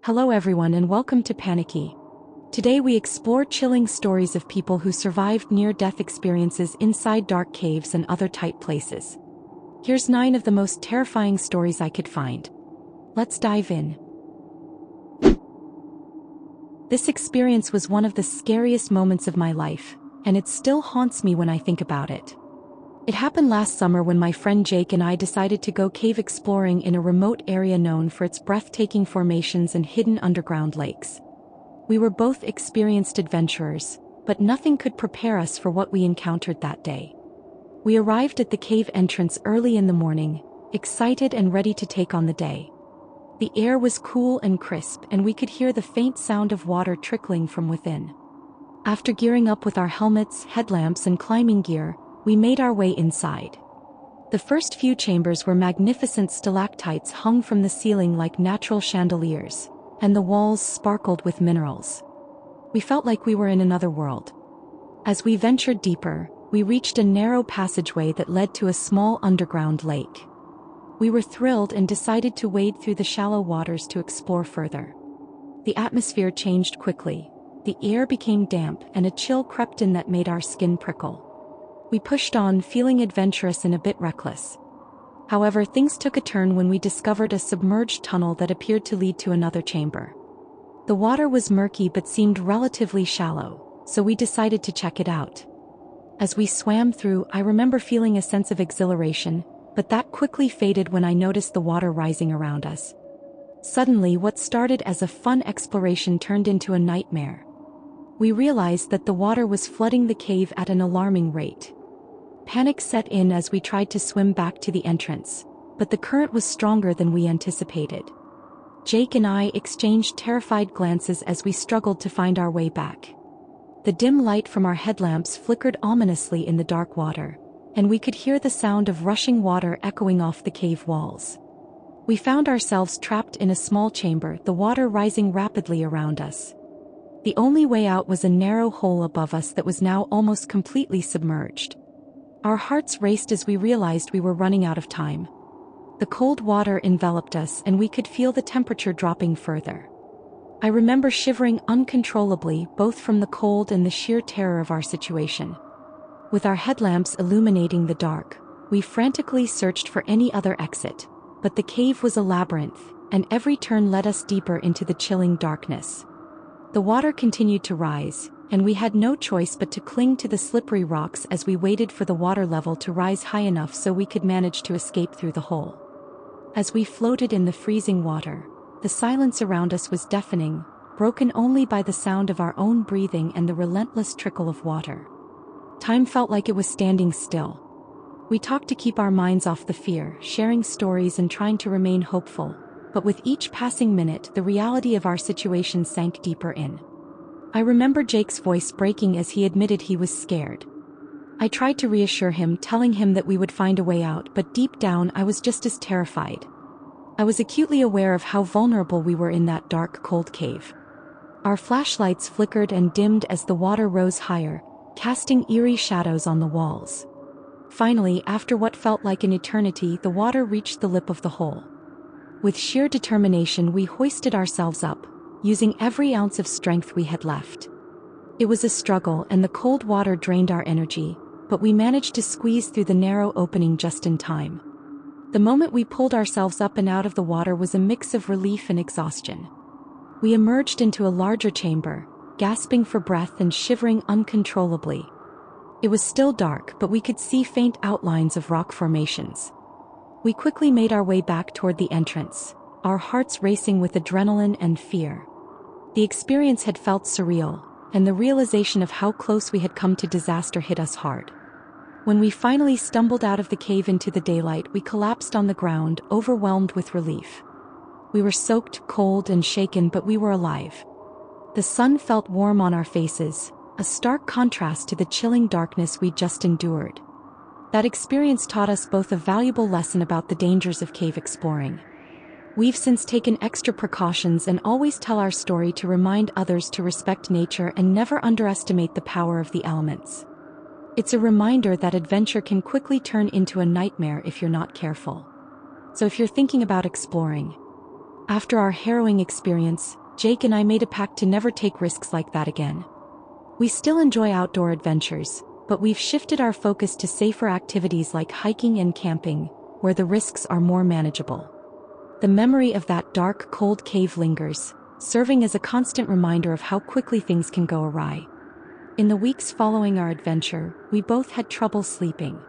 Hello everyone and welcome to Panicky. Today we explore chilling stories of people who survived near-death experiences inside dark caves and other tight places. Here's 9 of the most terrifying stories I could find. Let's dive in. This experience was one of the scariest moments of my life, and it still haunts me when I think about it. It happened last summer when my friend Jake and I decided to go cave exploring in a remote area known for its breathtaking formations and hidden underground lakes. We were both experienced adventurers, but nothing could prepare us for what we encountered that day. We arrived at the cave entrance early in the morning, excited and ready to take on the day. The air was cool and crisp, and we could hear the faint sound of water trickling from within. After gearing up with our helmets, headlamps, and climbing gear, we made our way inside. The first few chambers were magnificent stalactites hung from the ceiling like natural chandeliers, and the walls sparkled with minerals. We felt like we were in another world. As we ventured deeper, we reached a narrow passageway that led to a small underground lake. We were thrilled and decided to wade through the shallow waters to explore further. The atmosphere changed quickly. The air became damp and a chill crept in that made our skin prickle. We pushed on, feeling adventurous and a bit reckless. However, things took a turn when we discovered a submerged tunnel that appeared to lead to another chamber. The water was murky but seemed relatively shallow, so we decided to check it out. As we swam through, I remember feeling a sense of exhilaration, but that quickly faded when I noticed the water rising around us. Suddenly, what started as a fun exploration turned into a nightmare. We realized that the water was flooding the cave at an alarming rate. Panic set in as we tried to swim back to the entrance, but the current was stronger than we anticipated. Jake and I exchanged terrified glances as we struggled to find our way back. The dim light from our headlamps flickered ominously in the dark water, and we could hear the sound of rushing water echoing off the cave walls. We found ourselves trapped in a small chamber, the water rising rapidly around us. The only way out was a narrow hole above us that was now almost completely submerged. Our hearts raced as we realized we were running out of time. The cold water enveloped us and we could feel the temperature dropping further. I remember shivering uncontrollably, both from the cold and the sheer terror of our situation. With our headlamps illuminating the dark, we frantically searched for any other exit, but the cave was a labyrinth, and every turn led us deeper into the chilling darkness. The water continued to rise, and we had no choice but to cling to the slippery rocks as we waited for the water level to rise high enough so we could manage to escape through the hole. As we floated in the freezing water, the silence around us was deafening, broken only by the sound of our own breathing and the relentless trickle of water. Time felt like it was standing still. We talked to keep our minds off the fear, sharing stories and trying to remain hopeful, but with each passing minute the reality of our situation sank deeper in. I remember Jake's voice breaking as he admitted he was scared. I tried to reassure him, telling him that we would find a way out, but deep down I was just as terrified. I was acutely aware of how vulnerable we were in that dark, cold cave. Our flashlights flickered and dimmed as the water rose higher, casting eerie shadows on the walls. Finally, after what felt like an eternity, the water reached the lip of the hole. With sheer determination, we hoisted ourselves up, using every ounce of strength we had left. It was a struggle, and the cold water drained our energy, but we managed to squeeze through the narrow opening just in time. The moment we pulled ourselves up and out of the water was a mix of relief and exhaustion. We emerged into a larger chamber, gasping for breath and shivering uncontrollably. It was still dark, but we could see faint outlines of rock formations. We quickly made our way back toward the entrance, our hearts racing with adrenaline and fear. The experience had felt surreal, and the realization of how close we had come to disaster hit us hard. When we finally stumbled out of the cave into the daylight, we collapsed on the ground, overwhelmed with relief. We were soaked, cold, and shaken, but we were alive. The sun felt warm on our faces, a stark contrast to the chilling darkness we'd just endured. That experience taught us both a valuable lesson about the dangers of cave exploring. We've since taken extra precautions and always tell our story to remind others to respect nature and never underestimate the power of the elements. It's a reminder that adventure can quickly turn into a nightmare if you're not careful. So if you're thinking about exploring, After our harrowing experience, Jake and I made a pact to never take risks like that again. We still enjoy outdoor adventures, but we've shifted our focus to safer activities like hiking and camping, where the risks are more manageable. The memory of that dark, cold cave lingers, serving as a constant reminder of how quickly things can go awry. In the weeks following our adventure, we both had trouble sleeping.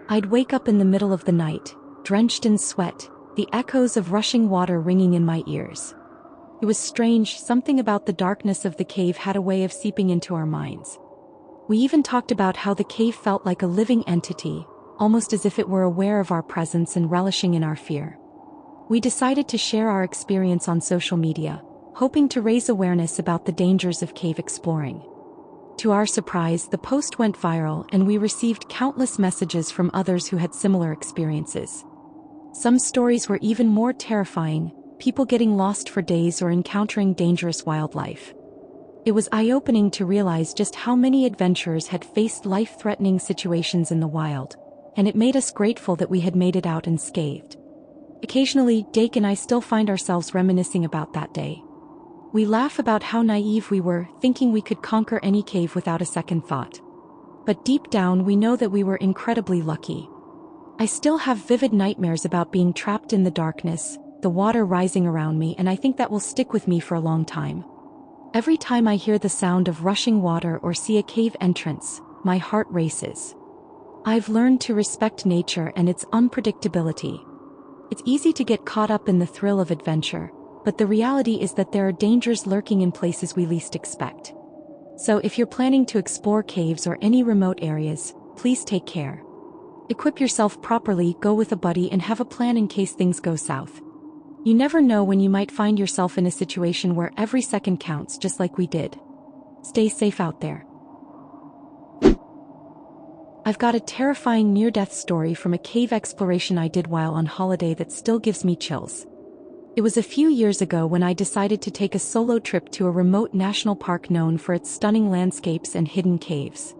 I'd wake up in the middle of the night, drenched in sweat, the echoes of rushing water ringing in my ears. It was strange, something about the darkness of the cave had a way of seeping into our minds. We even talked about how the cave felt like a living entity, almost as if it were aware of our presence and relishing in our fear. We decided to share our experience on social media, hoping to raise awareness about the dangers of cave exploring. To our surprise, the post went viral and we received countless messages from others who had similar experiences. Some stories were even more terrifying, people getting lost for days or encountering dangerous wildlife. It was eye-opening to realize just how many adventurers had faced life-threatening situations in the wild, and it made us grateful that we had made it out unscathed. Occasionally, Jake and I still find ourselves reminiscing about that day. We laugh about how naive we were, thinking we could conquer any cave without a second thought. But deep down we know that we were incredibly lucky. I still have vivid nightmares about being trapped in the darkness, the water rising around me, and I think that will stick with me for a long time. Every time I hear the sound of rushing water or see a cave entrance, my heart races. I've learned to respect nature and its unpredictability. It's easy to get caught up in the thrill of adventure, but the reality is that there are dangers lurking in places we least expect. So if you're planning to explore caves or any remote areas, please take care. Equip yourself properly, go with a buddy, and have a plan in case things go south. You never know when you might find yourself in a situation where every second counts, just like we did. Stay safe out there. I've got a terrifying near-death story from a cave exploration I did while on holiday that still gives me chills. It was a few years ago when I decided to take a solo trip to a remote national park known for its stunning landscapes and hidden caves.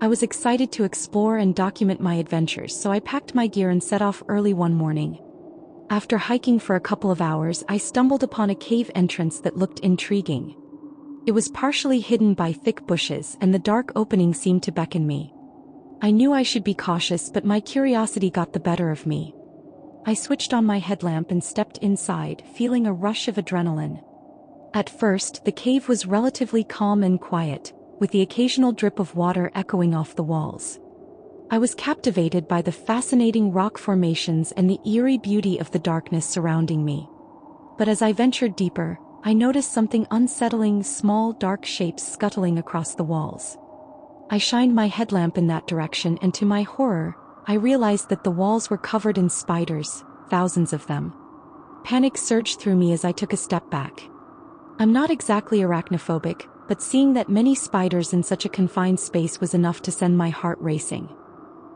I was excited to explore and document my adventures, so I packed my gear and set off early one morning. After hiking for a couple of hours, I stumbled upon a cave entrance that looked intriguing. It was partially hidden by thick bushes, and the dark opening seemed to beckon me. I knew I should be cautious, but my curiosity got the better of me. I switched on my headlamp and stepped inside, feeling a rush of adrenaline. At first, the cave was relatively calm and quiet, with the occasional drip of water echoing off the walls. I was captivated by the fascinating rock formations and the eerie beauty of the darkness surrounding me. But as I ventured deeper, I noticed something unsettling: small, dark shapes scuttling across the walls. I shined my headlamp in that direction, and to my horror, I realized that the walls were covered in spiders, thousands of them. Panic surged through me as I took a step back. I'm not exactly arachnophobic, but seeing that many spiders in such a confined space was enough to send my heart racing.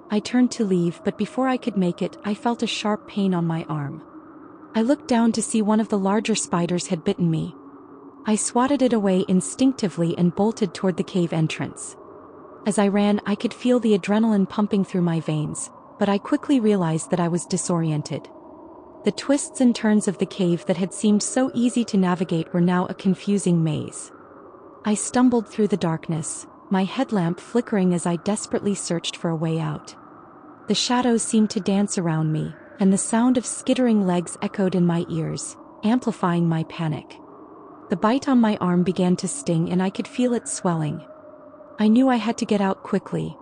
I turned to leave, but before I could make it, I felt a sharp pain on my arm. I looked down to see one of the larger spiders had bitten me. I swatted it away instinctively and bolted toward the cave entrance. As I ran, I could feel the adrenaline pumping through my veins, but I quickly realized that I was disoriented. The twists and turns of the cave that had seemed so easy to navigate were now a confusing maze. I stumbled through the darkness, my headlamp flickering as I desperately searched for a way out. The shadows seemed to dance around me, and the sound of skittering legs echoed in my ears, amplifying my panic. The bite on my arm began to sting, and I could feel it swelling. I knew I had to get out quickly.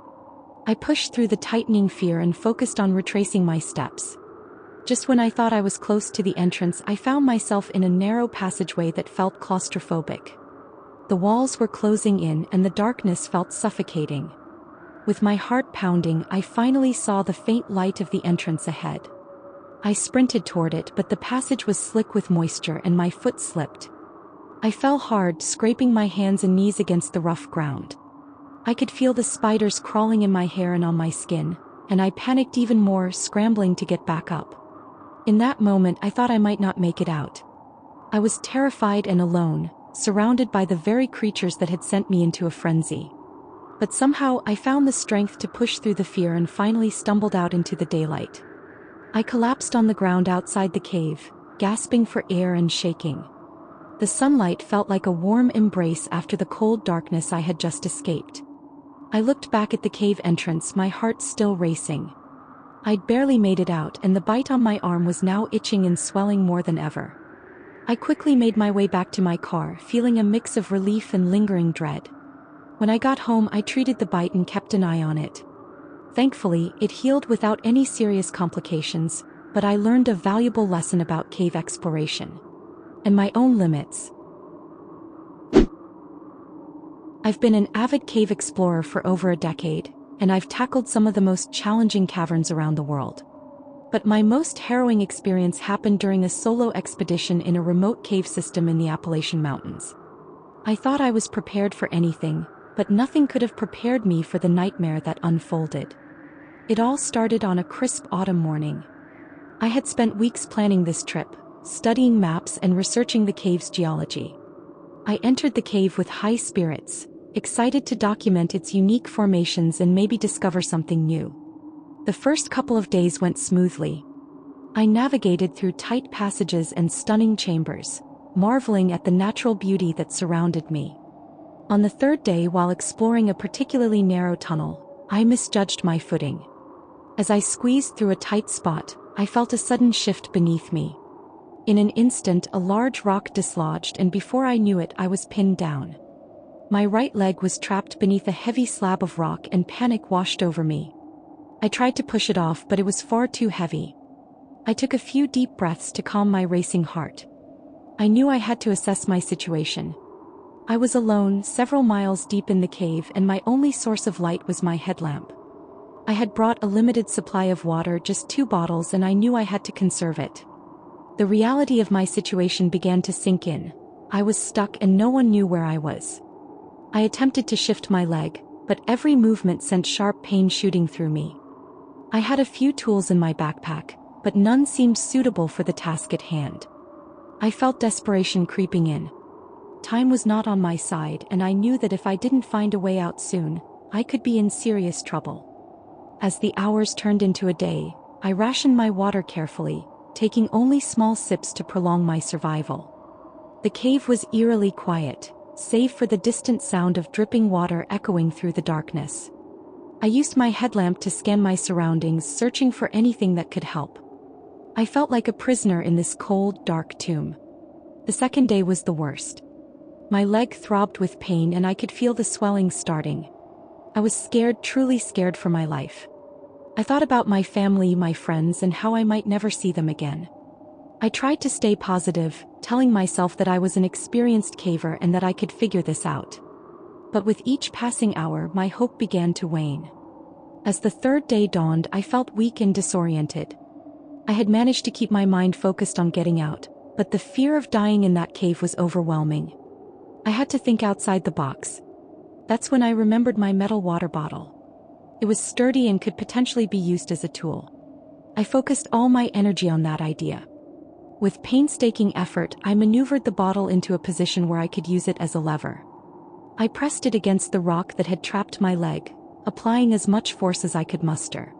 I pushed through the tightening fear and focused on retracing my steps. Just when I thought I was close to the entrance, I found myself in a narrow passageway that felt claustrophobic. The walls were closing in, and the darkness felt suffocating. With my heart pounding, I finally saw the faint light of the entrance ahead. I sprinted toward it, but the passage was slick with moisture and my foot slipped. I fell hard, scraping my hands and knees against the rough ground. I could feel the spiders crawling in my hair and on my skin, and I panicked even more, scrambling to get back up. In that moment, I thought I might not make it out. I was terrified and alone, surrounded by the very creatures that had sent me into a frenzy. But somehow, I found the strength to push through the fear and finally stumbled out into the daylight. I collapsed on the ground outside the cave, gasping for air and shaking. The sunlight felt like a warm embrace after the cold darkness I had just escaped. I looked back at the cave entrance, my heart still racing. I'd barely made it out, and the bite on my arm was now itching and swelling more than ever. I quickly made my way back to my car, feeling a mix of relief and lingering dread. When I got home, I treated the bite and kept an eye on it. Thankfully, it healed without any serious complications, but I learned a valuable lesson about cave exploration and my own limits. I've been an avid cave explorer for over a decade, and I've tackled some of the most challenging caverns around the world. But my most harrowing experience happened during a solo expedition in a remote cave system in the Appalachian Mountains. I thought I was prepared for anything, but nothing could have prepared me for the nightmare that unfolded. It all started on a crisp autumn morning. I had spent weeks planning this trip, studying maps and researching the cave's geology. I entered the cave with high spirits, excited to document its unique formations and maybe discover something new. The first couple of days went smoothly. I navigated through tight passages and stunning chambers, marveling at the natural beauty that surrounded me. On the third day, while exploring a particularly narrow tunnel, I misjudged my footing. As I squeezed through a tight spot, I felt a sudden shift beneath me. In an instant, a large rock dislodged, and before I knew it, I was pinned down. My right leg was trapped beneath a heavy slab of rock, and panic washed over me. I tried to push it off, but it was far too heavy. I took a few deep breaths to calm my racing heart. I knew I had to assess my situation. I was alone, several miles deep in the cave, and my only source of light was my headlamp. I had brought a limited supply of water, just 2 bottles, and I knew I had to conserve it. The reality of my situation began to sink in. I was stuck and no one knew where I was. I attempted to shift my leg, but every movement sent sharp pain shooting through me. I had a few tools in my backpack, but none seemed suitable for the task at hand. I felt desperation creeping in. Time was not on my side, and I knew that if I didn't find a way out soon, I could be in serious trouble. As the hours turned into a day, I rationed my water carefully, taking only small sips to prolong my survival. The cave was eerily quiet, save for the distant sound of dripping water echoing through the darkness. I used my headlamp to scan my surroundings, searching for anything that could help. I felt like a prisoner in this cold, dark tomb. The second day was the worst. My leg throbbed with pain and I could feel the swelling starting. I was scared, truly scared for my life. I thought about my family, my friends, and how I might never see them again. I tried to stay positive, telling myself that I was an experienced caver and that I could figure this out. But with each passing hour, my hope began to wane. As the third day dawned, I felt weak and disoriented. I had managed to keep my mind focused on getting out, but the fear of dying in that cave was overwhelming. I had to think outside the box. That's when I remembered my metal water bottle. It was sturdy and could potentially be used as a tool. I focused all my energy on that idea. With painstaking effort, I maneuvered the bottle into a position where I could use it as a lever. I pressed it against the rock that had trapped my leg, applying as much force as I could muster.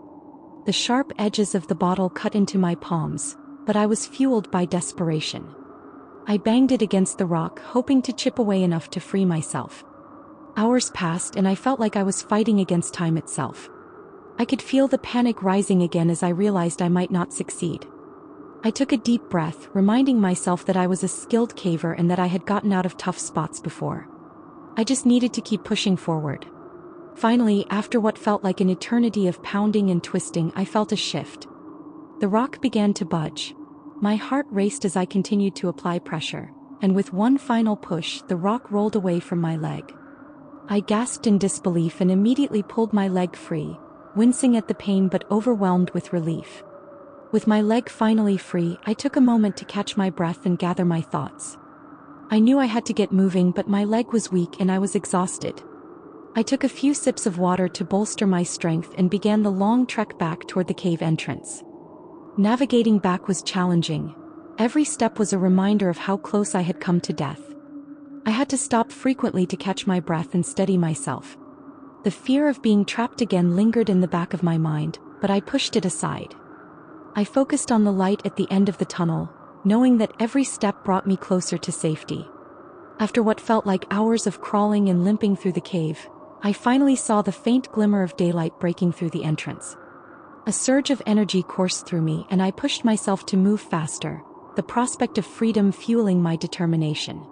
The sharp edges of the bottle cut into my palms, but I was fueled by desperation. I banged it against the rock, hoping to chip away enough to free myself. Hours passed and I felt like I was fighting against time itself. I could feel the panic rising again as I realized I might not succeed. I took a deep breath, reminding myself that I was a skilled caver and that I had gotten out of tough spots before. I just needed to keep pushing forward. Finally, after what felt like an eternity of pounding and twisting, I felt a shift. The rock began to budge. My heart raced as I continued to apply pressure, and with one final push, the rock rolled away from my leg. I gasped in disbelief and immediately pulled my leg free, wincing at the pain but overwhelmed with relief. With my leg finally free, I took a moment to catch my breath and gather my thoughts. I knew I had to get moving, but my leg was weak and I was exhausted. I took a few sips of water to bolster my strength and began the long trek back toward the cave entrance. Navigating back was challenging. Every step was a reminder of how close I had come to death. I had to stop frequently to catch my breath and steady myself. The fear of being trapped again lingered in the back of my mind, but I pushed it aside. I focused on the light at the end of the tunnel, knowing that every step brought me closer to safety. After what felt like hours of crawling and limping through the cave, I finally saw the faint glimmer of daylight breaking through the entrance. A surge of energy coursed through me and I pushed myself to move faster, the prospect of freedom fueling my determination.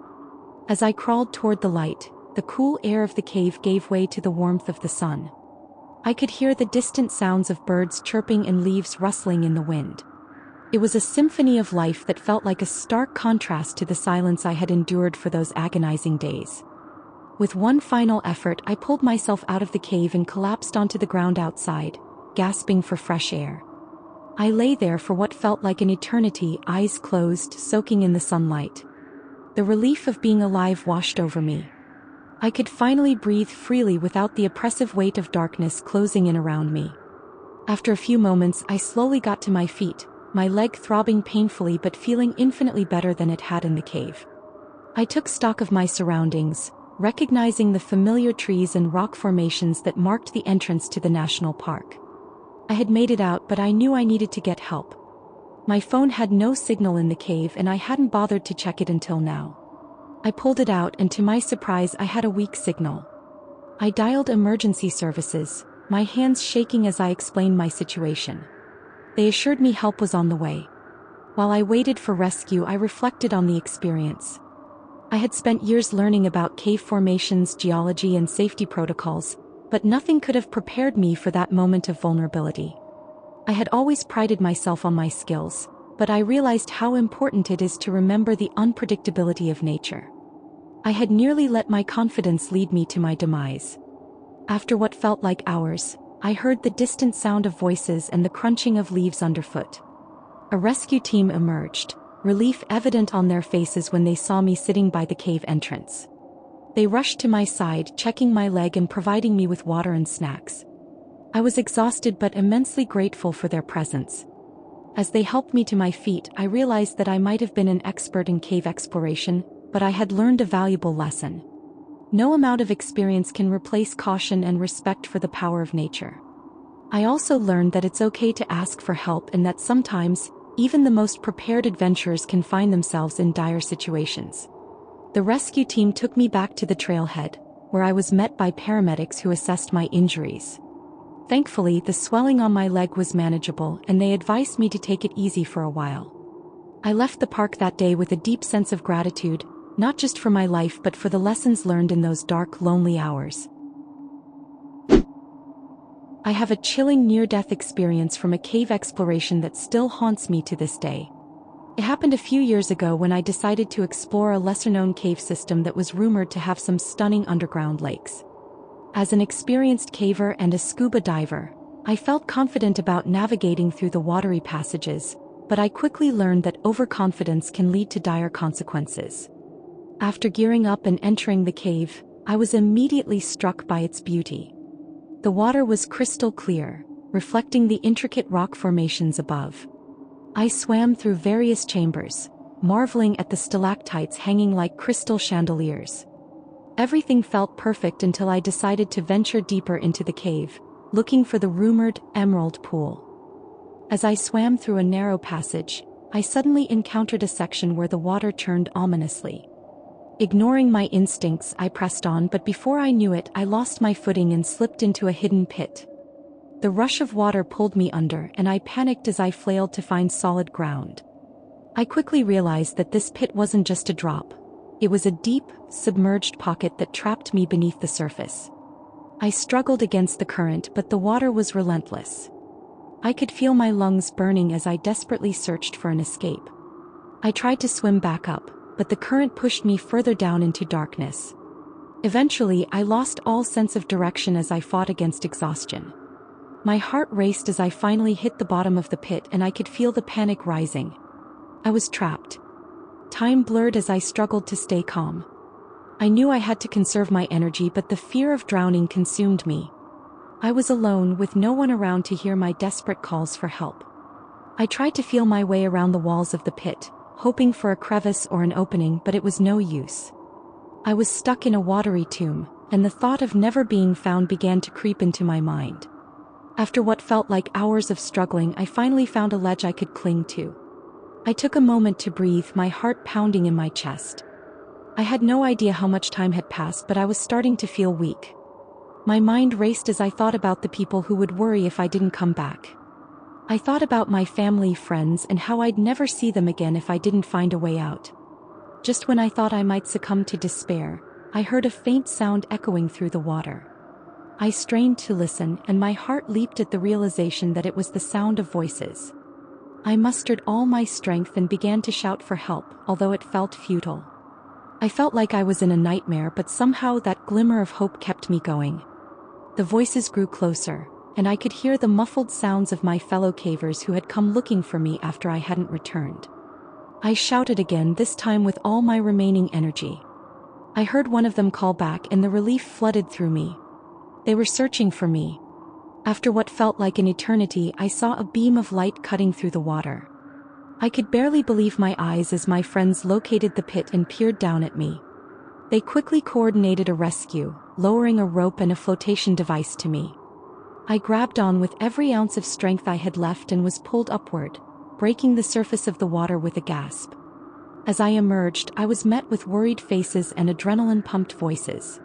As I crawled toward the light, the cool air of the cave gave way to the warmth of the sun. I could hear the distant sounds of birds chirping and leaves rustling in the wind. It was a symphony of life that felt like a stark contrast to the silence I had endured for those agonizing days. With one final effort, I pulled myself out of the cave and collapsed onto the ground outside, gasping for fresh air. I lay there for what felt like an eternity, eyes closed, soaking in the sunlight. The relief of being alive washed over me. I could finally breathe freely without the oppressive weight of darkness closing in around me. After a few moments, I slowly got to my feet, my leg throbbing painfully but feeling infinitely better than it had in the cave. I took stock of my surroundings, recognizing the familiar trees and rock formations that marked the entrance to the national park. I had made it out, but I knew I needed to get help. My phone had no signal in the cave and I hadn't bothered to check it until now. I pulled it out and to my surprise I had a weak signal. I dialed emergency services, my hands shaking as I explained my situation. They assured me help was on the way. While I waited for rescue, I reflected on the experience. I had spent years learning about cave formations, geology, and safety protocols, but nothing could have prepared me for that moment of vulnerability. I had always prided myself on my skills, but I realized how important it is to remember the unpredictability of nature. I had nearly let my confidence lead me to my demise. After what felt like hours, I heard the distant sound of voices and the crunching of leaves underfoot. A rescue team emerged, relief evident on their faces when they saw me sitting by the cave entrance. They rushed to my side, checking my leg and providing me with water and snacks. I was exhausted but immensely grateful for their presence. As they helped me to my feet, I realized that I might have been an expert in cave exploration, but I had learned a valuable lesson. No amount of experience can replace caution and respect for the power of nature. I also learned that it's okay to ask for help and that sometimes, even the most prepared adventurers can find themselves in dire situations. The rescue team took me back to the trailhead, where I was met by paramedics who assessed my injuries. Thankfully, the swelling on my leg was manageable and they advised me to take it easy for a while. I left the park that day with a deep sense of gratitude, not just for my life but for the lessons learned in those dark, lonely hours. I have a chilling near-death experience from a cave exploration that still haunts me to this day. It happened a few years ago when I decided to explore a lesser-known cave system that was rumored to have some stunning underground lakes. As an experienced caver and a scuba diver, I felt confident about navigating through the watery passages, but I quickly learned that overconfidence can lead to dire consequences. After gearing up and entering the cave, I was immediately struck by its beauty. The water was crystal clear, reflecting the intricate rock formations above. I swam through various chambers, marveling at the stalactites hanging like crystal chandeliers. Everything felt perfect until I decided to venture deeper into the cave, looking for the rumored emerald pool. As I swam through a narrow passage, I suddenly encountered a section where the water turned ominously. Ignoring my instincts, I pressed on, but before I knew it, I lost my footing and slipped into a hidden pit. The rush of water pulled me under, and I panicked as I flailed to find solid ground. I quickly realized that this pit wasn't just a drop. It was a deep, submerged pocket that trapped me beneath the surface. I struggled against the current, but the water was relentless. I could feel my lungs burning as I desperately searched for an escape. I tried to swim back up, but the current pushed me further down into darkness. Eventually, I lost all sense of direction as I fought against exhaustion. My heart raced as I finally hit the bottom of the pit and I could feel the panic rising. I was trapped. Time blurred as I struggled to stay calm. I knew I had to conserve my energy, but the fear of drowning consumed me. I was alone, with no one around to hear my desperate calls for help. I tried to feel my way around the walls of the pit, hoping for a crevice or an opening, but it was no use. I was stuck in a watery tomb, and the thought of never being found began to creep into my mind. After what felt like hours of struggling, I finally found a ledge I could cling to. I took a moment to breathe, my heart pounding in my chest. I had no idea how much time had passed, but I was starting to feel weak. My mind raced as I thought about the people who would worry if I didn't come back. I thought about my family, friends, and how I'd never see them again if I didn't find a way out. Just when I thought I might succumb to despair, I heard a faint sound echoing through the water. I strained to listen, and my heart leaped at the realization that it was the sound of voices. I mustered all my strength and began to shout for help, although it felt futile. I felt like I was in a nightmare, but somehow that glimmer of hope kept me going. The voices grew closer, and I could hear the muffled sounds of my fellow cavers who had come looking for me after I hadn't returned. I shouted again, this time with all my remaining energy. I heard one of them call back, and the relief flooded through me. They were searching for me. After what felt like an eternity, I saw a beam of light cutting through the water. I could barely believe my eyes as my friends located the pit and peered down at me. They quickly coordinated a rescue, lowering a rope and a flotation device to me. I grabbed on with every ounce of strength I had left and was pulled upward, breaking the surface of the water with a gasp. As I emerged, I was met with worried faces and adrenaline-pumped voices.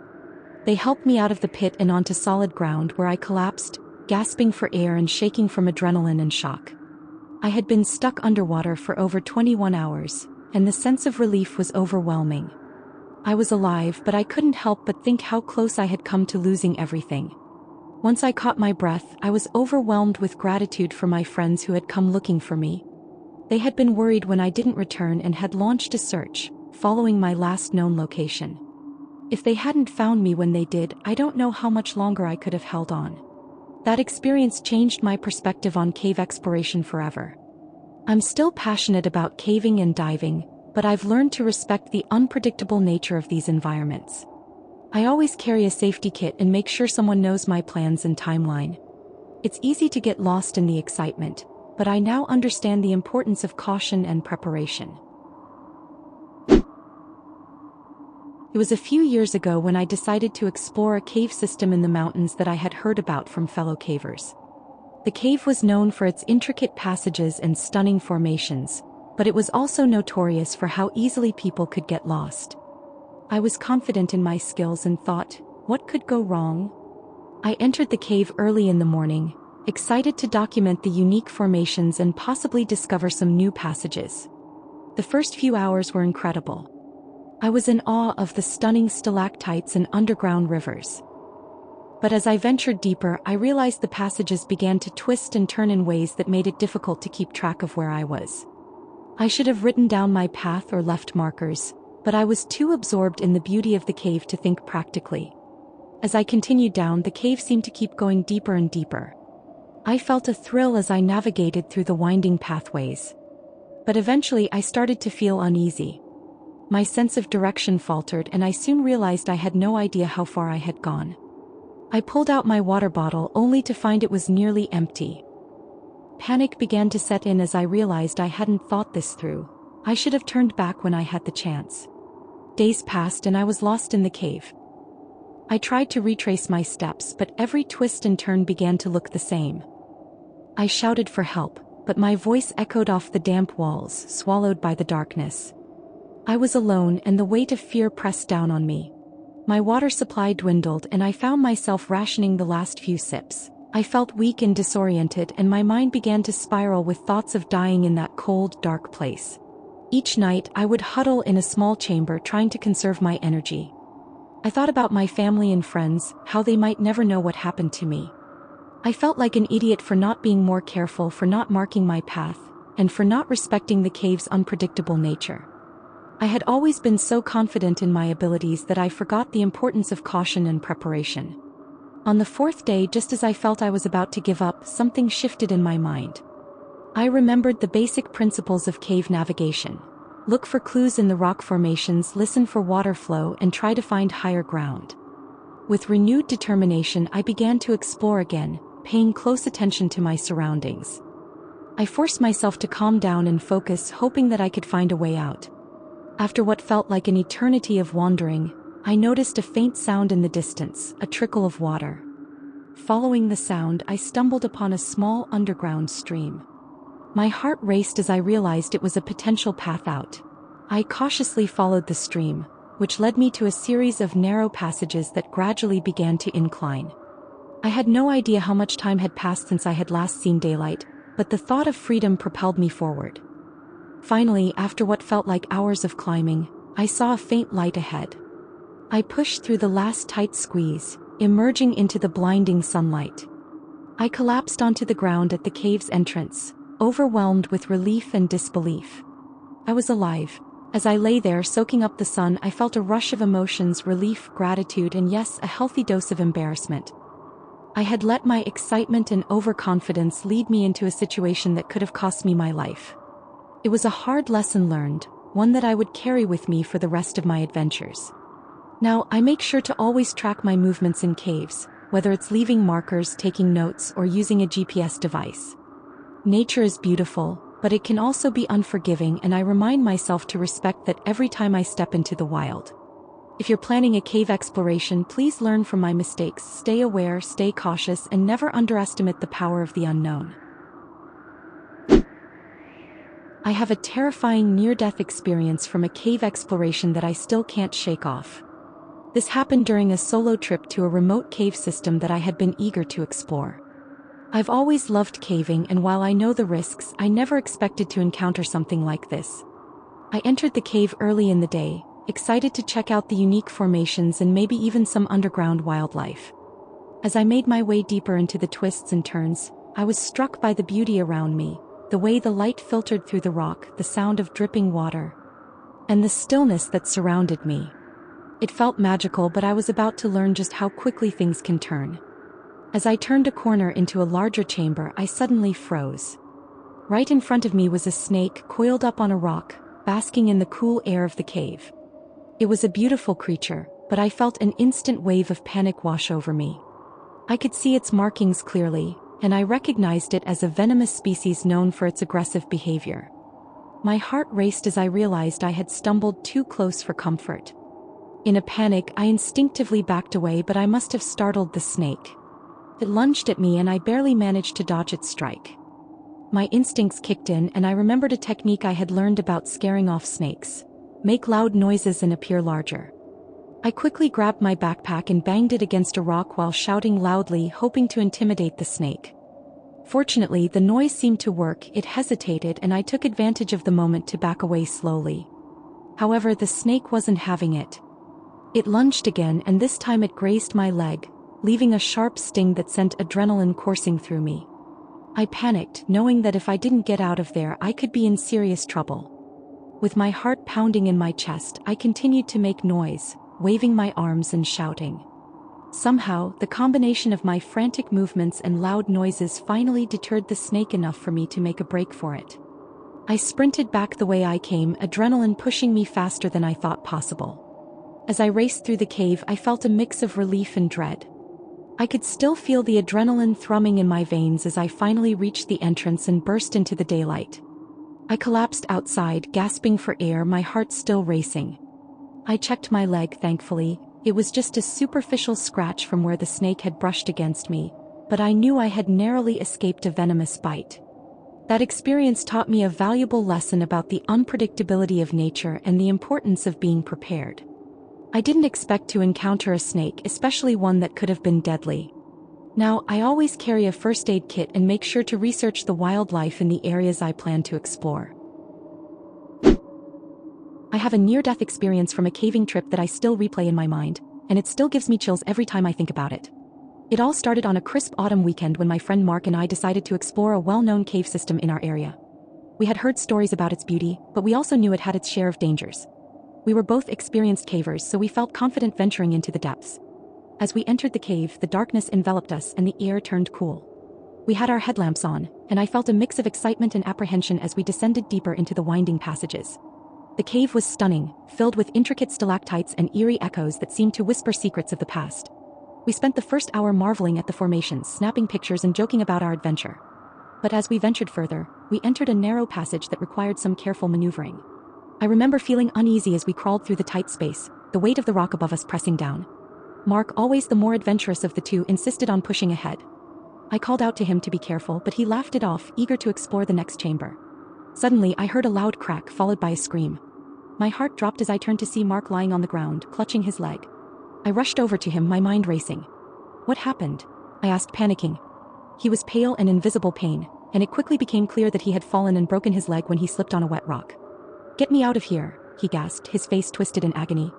They helped me out of the pit and onto solid ground, where I collapsed, gasping for air and shaking from adrenaline and shock. I had been stuck underwater for over 21 hours, and the sense of relief was overwhelming. I was alive, but I couldn't help but think how close I had come to losing everything. Once I caught my breath, I was overwhelmed with gratitude for my friends who had come looking for me. They had been worried when I didn't return and had launched a search, following my last known location. If they hadn't found me when they did, I don't know how much longer I could have held on. That experience changed my perspective on cave exploration forever. I'm still passionate about caving and diving, but I've learned to respect the unpredictable nature of these environments. I always carry a safety kit and make sure someone knows my plans and timeline. It's easy to get lost in the excitement, but I now understand the importance of caution and preparation. It was a few years ago when I decided to explore a cave system in the mountains that I had heard about from fellow cavers. The cave was known for its intricate passages and stunning formations, but it was also notorious for how easily people could get lost. I was confident in my skills and thought, what could go wrong? I entered the cave early in the morning, excited to document the unique formations and possibly discover some new passages. The first few hours were incredible. I was in awe of the stunning stalactites and underground rivers. But as I ventured deeper, I realized the passages began to twist and turn in ways that made it difficult to keep track of where I was. I should have written down my path or left markers, but I was too absorbed in the beauty of the cave to think practically. As I continued down, the cave seemed to keep going deeper and deeper. I felt a thrill as I navigated through the winding pathways. But eventually I started to feel uneasy. My sense of direction faltered, and I soon realized I had no idea how far I had gone. I pulled out my water bottle only to find it was nearly empty. Panic began to set in as I realized I hadn't thought this through. I should have turned back when I had the chance. Days passed and I was lost in the cave. I tried to retrace my steps, but every twist and turn began to look the same. I shouted for help, but my voice echoed off the damp walls, swallowed by the darkness. I was alone, and the weight of fear pressed down on me. My water supply dwindled, and I found myself rationing the last few sips. I felt weak and disoriented, and my mind began to spiral with thoughts of dying in that cold, dark place. Each night, I would huddle in a small chamber trying to conserve my energy. I thought about my family and friends, how they might never know what happened to me. I felt like an idiot for not being more careful, for not marking my path, and for not respecting the cave's unpredictable nature. I had always been so confident in my abilities that I forgot the importance of caution and preparation. On the fourth day, just as I felt I was about to give up, something shifted in my mind. I remembered the basic principles of cave navigation. Look for clues in the rock formations, listen for water flow, and try to find higher ground. With renewed determination, I began to explore again, paying close attention to my surroundings. I forced myself to calm down and focus, hoping that I could find a way out. After what felt like an eternity of wandering, I noticed a faint sound in the distance, a trickle of water. Following the sound, I stumbled upon a small underground stream. My heart raced as I realized it was a potential path out. I cautiously followed the stream, which led me to a series of narrow passages that gradually began to incline. I had no idea how much time had passed since I had last seen daylight, but the thought of freedom propelled me forward. Finally, after what felt like hours of climbing, I saw a faint light ahead. I pushed through the last tight squeeze, emerging into the blinding sunlight. I collapsed onto the ground at the cave's entrance, overwhelmed with relief and disbelief. I was alive. As I lay there soaking up the sun, I felt a rush of emotions: relief, gratitude, and yes, a healthy dose of embarrassment. I had let my excitement and overconfidence lead me into a situation that could have cost me my life. It was a hard lesson learned, one that I would carry with me for the rest of my adventures. Now, I make sure to always track my movements in caves, whether it's leaving markers, taking notes, or using a GPS device. Nature is beautiful, but it can also be unforgiving, and I remind myself to respect that every time I step into the wild. If you're planning a cave exploration, please learn from my mistakes, stay aware, stay cautious, and never underestimate the power of the unknown. I have a terrifying near-death experience from a cave exploration that I still can't shake off. This happened during a solo trip to a remote cave system that I had been eager to explore. I've always loved caving, and while I know the risks, I never expected to encounter something like this. I entered the cave early in the day, excited to check out the unique formations and maybe even some underground wildlife. As I made my way deeper into the twists and turns, I was struck by the beauty around me, the way the light filtered through the rock, the sound of dripping water, and the stillness that surrounded me. It felt magical, but I was about to learn just how quickly things can turn. As I turned a corner into a larger chamber, I suddenly froze. Right in front of me was a snake coiled up on a rock, basking in the cool air of the cave. It was a beautiful creature, but I felt an instant wave of panic wash over me. I could see its markings clearly, and I recognized it as a venomous species known for its aggressive behavior. My heart raced as I realized I had stumbled too close for comfort. In a panic, I instinctively backed away, but I must have startled the snake. It lunged at me and I barely managed to dodge its strike. My instincts kicked in, and I remembered a technique I had learned about scaring off snakes: make loud noises and appear larger. I quickly grabbed my backpack and banged it against a rock while shouting loudly, hoping to intimidate the snake. Fortunately, the noise seemed to work. It hesitated, and I took advantage of the moment to back away slowly. However, the snake wasn't having it. It lunged again, and this time it grazed my leg, leaving a sharp sting that sent adrenaline coursing through me. I panicked, knowing that if I didn't get out of there, I could be in serious trouble. With my heart pounding in my chest, I continued to make noise, waving my arms and shouting. Somehow, the combination of my frantic movements and loud noises finally deterred the snake enough for me to make a break for it. I sprinted back the way I came, adrenaline pushing me faster than I thought possible. As I raced through the cave, I felt a mix of relief and dread. I could still feel the adrenaline thrumming in my veins as I finally reached the entrance and burst into the daylight. I collapsed outside, gasping for air, my heart still racing. I checked my leg, thankfully. It was just a superficial scratch from where the snake had brushed against me, but I knew I had narrowly escaped a venomous bite. That experience taught me a valuable lesson about the unpredictability of nature and the importance of being prepared. I didn't expect to encounter a snake, especially one that could have been deadly. Now, I always carry a first aid kit and make sure to research the wildlife in the areas I plan to explore. I have a near-death experience from a caving trip that I still replay in my mind, and it still gives me chills every time I think about it. It all started on a crisp autumn weekend when my friend Mark and I decided to explore a well-known cave system in our area. We had heard stories about its beauty, but we also knew it had its share of dangers. We were both experienced cavers, so we felt confident venturing into the depths. As we entered the cave, the darkness enveloped us and the air turned cool. We had our headlamps on, and I felt a mix of excitement and apprehension as we descended deeper into the winding passages. The cave was stunning, filled with intricate stalactites and eerie echoes that seemed to whisper secrets of the past. We spent the first hour marveling at the formations, snapping pictures and joking about our adventure. But as we ventured further, we entered a narrow passage that required some careful maneuvering. I remember feeling uneasy as we crawled through the tight space, the weight of the rock above us pressing down. Mark, always the more adventurous of the two, insisted on pushing ahead. I called out to him to be careful, but he laughed it off, eager to explore the next chamber. Suddenly, I heard a loud crack followed by a scream. My heart dropped as I turned to see Mark lying on the ground, clutching his leg. I rushed over to him, my mind racing. What happened? I asked, panicking. He was pale and in visible pain, and it quickly became clear that he had fallen and broken his leg when he slipped on a wet rock. Get me out of here, he gasped, his face twisted in agony.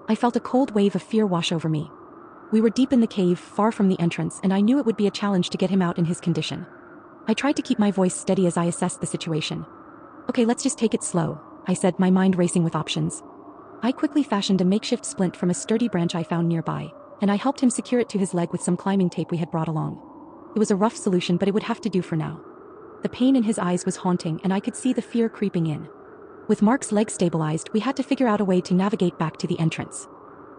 I felt a cold wave of fear wash over me. We were deep in the cave, far from the entrance, and I knew it would be a challenge to get him out in his condition. I tried to keep my voice steady as I assessed the situation. Okay, let's just take it slow, I said, my mind racing with options. I quickly fashioned a makeshift splint from a sturdy branch I found nearby, and I helped him secure it to his leg with some climbing tape we had brought along. It was a rough solution, but it would have to do for now. The pain in his eyes was haunting, and I could see the fear creeping in. With Mark's leg stabilized, we had to figure out a way to navigate back to the entrance.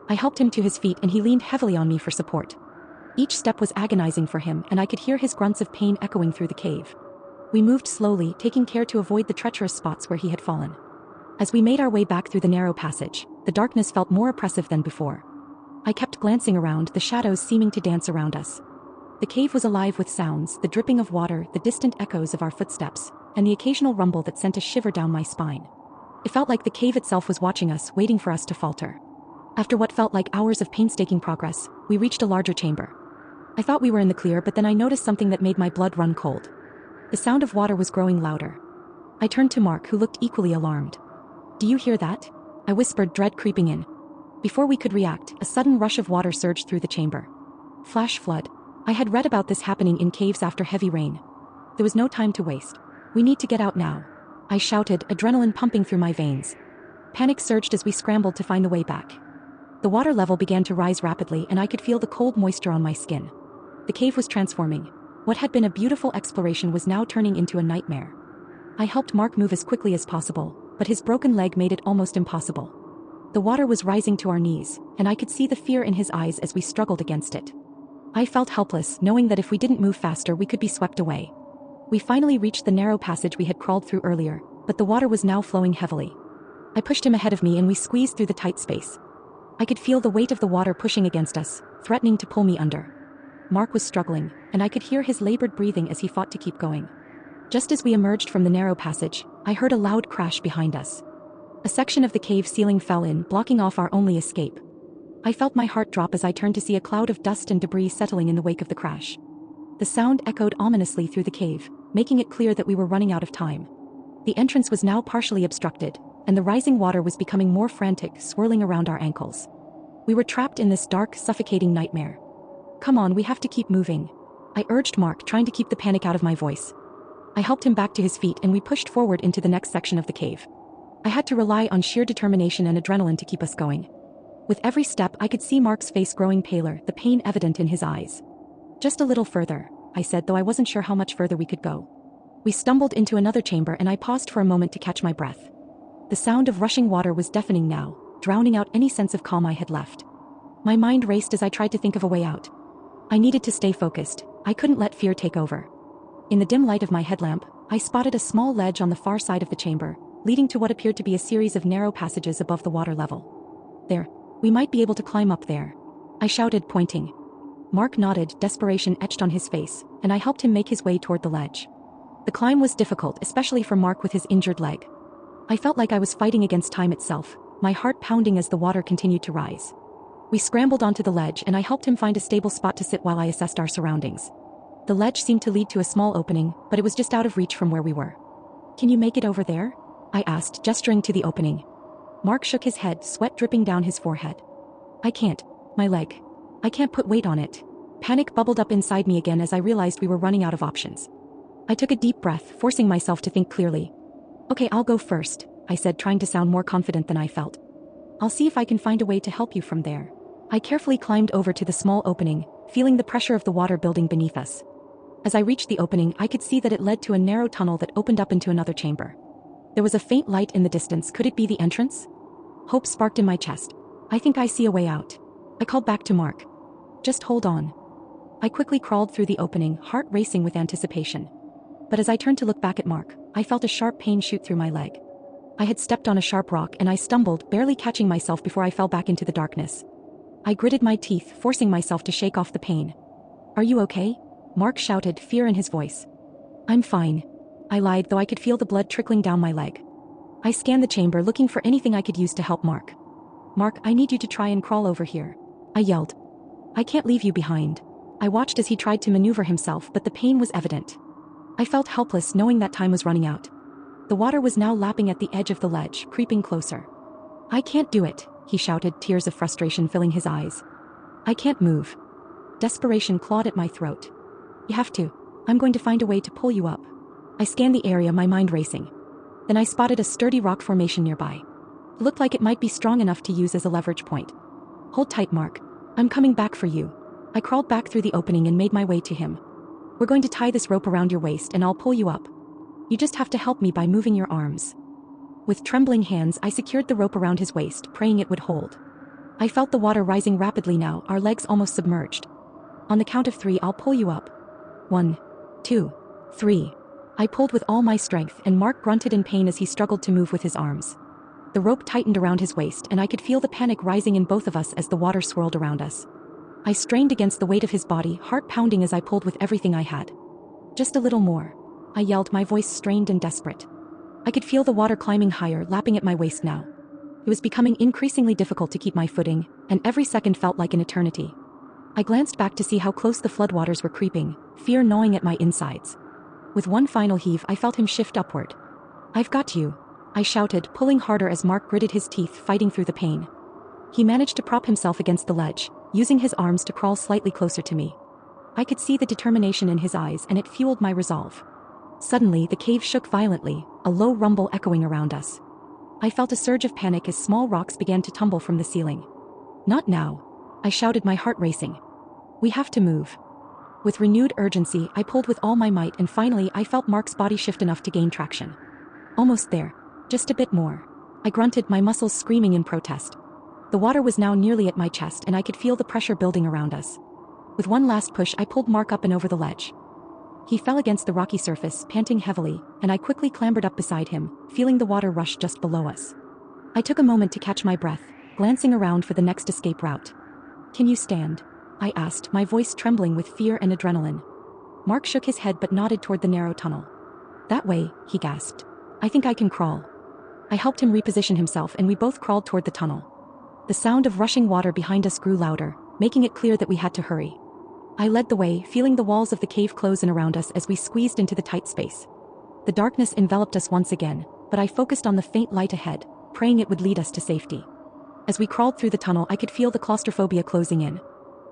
I helped him to his feet and he leaned heavily on me for support. Each step was agonizing for him, and I could hear his grunts of pain echoing through the cave. We moved slowly, taking care to avoid the treacherous spots where he had fallen. As we made our way back through the narrow passage, the darkness felt more oppressive than before. I kept glancing around, the shadows seeming to dance around us. The cave was alive with sounds, the dripping of water, the distant echoes of our footsteps, and the occasional rumble that sent a shiver down my spine. It felt like the cave itself was watching us, waiting for us to falter. After what felt like hours of painstaking progress, we reached a larger chamber. I thought we were in the clear, but then I noticed something that made my blood run cold. The sound of water was growing louder. I turned to Mark, who looked equally alarmed. Do you hear that? I whispered, dread creeping in. Before we could react, a sudden rush of water surged through the chamber. Flash flood. I had read about this happening in caves after heavy rain. There was no time to waste. We need to get out now, I shouted, adrenaline pumping through my veins. Panic surged as we scrambled to find the way back. The water level began to rise rapidly, and I could feel the cold moisture on my skin. The cave was transforming. What had been a beautiful exploration was now turning into a nightmare. I helped Mark move as quickly as possible, but his broken leg made it almost impossible. The water was rising to our knees, and I could see the fear in his eyes as we struggled against it. I felt helpless, knowing that if we didn't move faster we could be swept away. We finally reached the narrow passage we had crawled through earlier, but the water was now flowing heavily. I pushed him ahead of me and we squeezed through the tight space. I could feel the weight of the water pushing against us, threatening to pull me under. Mark was struggling, and I could hear his labored breathing as he fought to keep going. Just as we emerged from the narrow passage, I heard a loud crash behind us. A section of the cave ceiling fell in, blocking off our only escape. I felt my heart drop as I turned to see a cloud of dust and debris settling in the wake of the crash. The sound echoed ominously through the cave, making it clear that we were running out of time. The entrance was now partially obstructed, and the rising water was becoming more frantic, swirling around our ankles. We were trapped in this dark, suffocating nightmare. Come on, we have to keep moving, I urged Mark, trying to keep the panic out of my voice. I helped him back to his feet and we pushed forward into the next section of the cave. I had to rely on sheer determination and adrenaline to keep us going. With every step, I could see Mark's face growing paler, the pain evident in his eyes. Just a little further, I said, though I wasn't sure how much further we could go. We stumbled into another chamber and I paused for a moment to catch my breath. The sound of rushing water was deafening now, drowning out any sense of calm I had left. My mind raced as I tried to think of a way out. I needed to stay focused. I couldn't let fear take over. In the dim light of my headlamp, I spotted a small ledge on the far side of the chamber, leading to what appeared to be a series of narrow passages above the water level. There, we might be able to climb up there, I shouted, pointing. Mark nodded, desperation etched on his face, and I helped him make his way toward the ledge. The climb was difficult, especially for Mark with his injured leg. I felt like I was fighting against time itself, my heart pounding as the water continued to rise. We scrambled onto the ledge and I helped him find a stable spot to sit while I assessed our surroundings. The ledge seemed to lead to a small opening, but it was just out of reach from where we were. Can you make it over there? I asked, gesturing to the opening. Mark shook his head, sweat dripping down his forehead. I can't. My leg. I can't put weight on it. Panic bubbled up inside me again as I realized we were running out of options. I took a deep breath, forcing myself to think clearly. Okay, I'll go first, I said, trying to sound more confident than I felt. I'll see if I can find a way to help you from there. I carefully climbed over to the small opening, feeling the pressure of the water building beneath us. As I reached the opening, I could see that it led to a narrow tunnel that opened up into another chamber. There was a faint light in the distance. Could it be the entrance? Hope sparked in my chest. I think I see a way out, I called back to Mark. Just hold on. I quickly crawled through the opening, heart racing with anticipation. But as I turned to look back at Mark, I felt a sharp pain shoot through my leg. I had stepped on a sharp rock and I stumbled, barely catching myself before I fell back into the darkness. I gritted my teeth, forcing myself to shake off the pain. Are you okay? Mark shouted, fear in his voice. I'm fine. I lied, though I could feel the blood trickling down my leg. I scanned the chamber, looking for anything I could use to help Mark. Mark, I need you to try and crawl over here, I yelled. I can't leave you behind. I watched as he tried to maneuver himself, but the pain was evident. I felt helpless, knowing that time was running out. The water was now lapping at the edge of the ledge, creeping closer. I can't do it, he shouted, tears of frustration filling his eyes. I can't move. Desperation clawed at my throat. You have to. I'm going to find a way to pull you up. I scanned the area, my mind racing. Then I spotted a sturdy rock formation nearby. It looked like it might be strong enough to use as a leverage point. Hold tight, Mark. I'm coming back for you. I crawled back through the opening and made my way to him. We're going to tie this rope around your waist and I'll pull you up. You just have to help me by moving your arms. With trembling hands, I secured the rope around his waist, praying it would hold. I felt the water rising rapidly now, our legs almost submerged. On the count of 3, I'll pull you up. 1, 2, 3. I pulled with all my strength, and Mark grunted in pain as he struggled to move with his arms. The rope tightened around his waist, and I could feel the panic rising in both of us as the water swirled around us. I strained against the weight of his body, heart pounding as I pulled with everything I had. Just a little more, I yelled, my voice strained and desperate. I could feel the water climbing higher, lapping at my waist now. It was becoming increasingly difficult to keep my footing, and every second felt like an eternity. I glanced back to see how close the floodwaters were creeping, fear gnawing at my insides. With one final heave, I felt him shift upward. I've got you, I shouted, pulling harder as Mark gritted his teeth, fighting through the pain. He managed to prop himself against the ledge, using his arms to crawl slightly closer to me. I could see the determination in his eyes, and it fueled my resolve. Suddenly, the cave shook violently, a low rumble echoing around us. I felt a surge of panic as small rocks began to tumble from the ceiling. Not now, I shouted, my heart racing. We have to move. With renewed urgency, I pulled with all my might, and finally I felt Mark's body shift enough to gain traction. Almost there. Just a bit more. I grunted, my muscles screaming in protest. The water was now nearly at my chest, and I could feel the pressure building around us. With one last push, I pulled Mark up and over the ledge. He fell against the rocky surface, panting heavily, and I quickly clambered up beside him, feeling the water rush just below us. I took a moment to catch my breath, glancing around for the next escape route. Can you stand? I asked, my voice trembling with fear and adrenaline. Mark shook his head but nodded toward the narrow tunnel. That way, he gasped. I think I can crawl. I helped him reposition himself, and we both crawled toward the tunnel. The sound of rushing water behind us grew louder, making it clear that we had to hurry. I led the way, feeling the walls of the cave close in around us as we squeezed into the tight space. The darkness enveloped us once again, but I focused on the faint light ahead, praying it would lead us to safety. As we crawled through the tunnel, I could feel the claustrophobia closing in.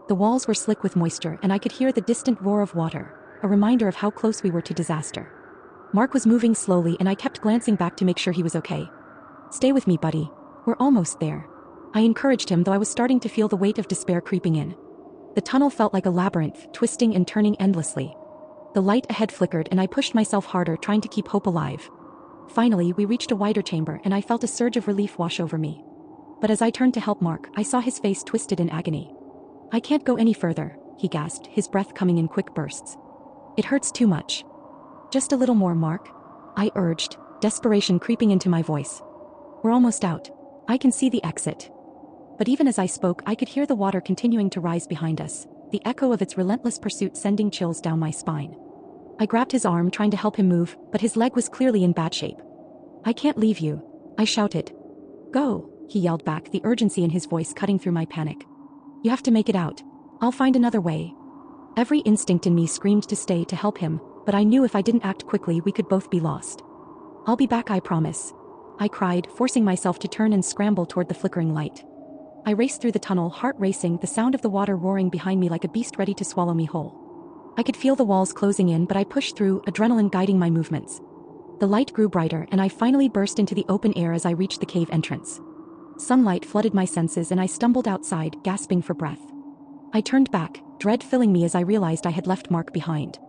The walls were slick with moisture, and I could hear the distant roar of water, a reminder of how close we were to disaster. Mark was moving slowly, and I kept glancing back to make sure he was okay. Stay with me, buddy. We're almost there. I encouraged him, though I was starting to feel the weight of despair creeping in. The tunnel felt like a labyrinth, twisting and turning endlessly. The light ahead flickered, and I pushed myself harder, trying to keep hope alive. Finally, we reached a wider chamber, and I felt a surge of relief wash over me. But as I turned to help Mark, I saw his face twisted in agony. I can't go any further, he gasped, his breath coming in quick bursts. It hurts too much. Just a little more, Mark, I urged, desperation creeping into my voice. We're almost out. I can see the exit. But even as I spoke, I could hear the water continuing to rise behind us, the echo of its relentless pursuit sending chills down my spine. I grabbed his arm, trying to help him move, but his leg was clearly in bad shape. I can't leave you, I shouted. Go, he yelled back, the urgency in his voice cutting through my panic. You have to make it out. I'll find another way. Every instinct in me screamed to stay to help him, but I knew if I didn't act quickly, we could both be lost. I'll be back, I promise, I cried, forcing myself to turn and scramble toward the flickering light. I raced through the tunnel, heart racing, the sound of the water roaring behind me like a beast ready to swallow me whole. I could feel the walls closing in, but I pushed through, adrenaline guiding my movements. The light grew brighter, and I finally burst into the open air as I reached the cave entrance. Sunlight flooded my senses, and I stumbled outside, gasping for breath. I turned back, dread filling me as I realized I had left Mark behind.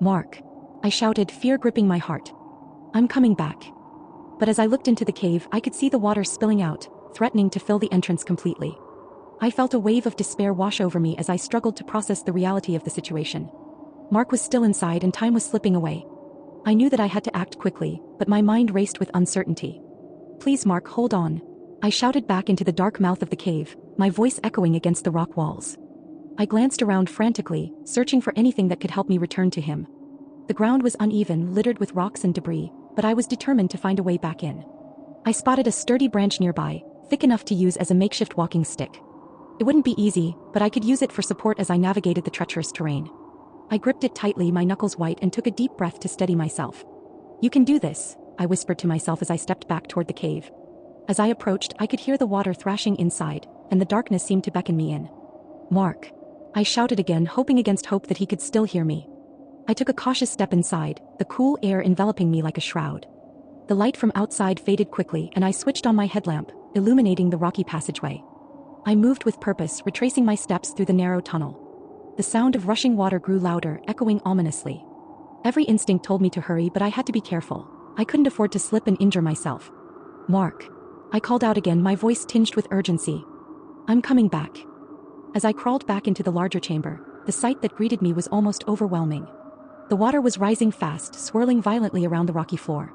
Mark, I shouted, fear gripping my heart. I'm coming back. But as I looked into the cave, I could see the water spilling out, threatening to fill the entrance completely. I felt a wave of despair wash over me as I struggled to process the reality of the situation. Mark was still inside, and time was slipping away. I knew that I had to act quickly, but my mind raced with uncertainty. Please, Mark, hold on, I shouted back into the dark mouth of the cave, my voice echoing against the rock walls. I glanced around frantically, searching for anything that could help me return to him. The ground was uneven, littered with rocks and debris, but I was determined to find a way back in. I spotted a sturdy branch nearby, thick enough to use as a makeshift walking stick. It wouldn't be easy, but I could use it for support as I navigated the treacherous terrain. I gripped it tightly, my knuckles white, and took a deep breath to steady myself. "You can do this," I whispered to myself as I stepped back toward the cave. As I approached, I could hear the water thrashing inside, and the darkness seemed to beckon me in. "Mark," I shouted again, hoping against hope that he could still hear me. I took a cautious step inside, the cool air enveloping me like a shroud. The light from outside faded quickly, and I switched on my headlamp, illuminating the rocky passageway. I moved with purpose, retracing my steps through the narrow tunnel. The sound of rushing water grew louder, echoing ominously. Every instinct told me to hurry, but I had to be careful. I couldn't afford to slip and injure myself. "Mark," I called out again, my voice tinged with urgency. "I'm coming back." As I crawled back into the larger chamber, the sight that greeted me was almost overwhelming. The water was rising fast, swirling violently around the rocky floor.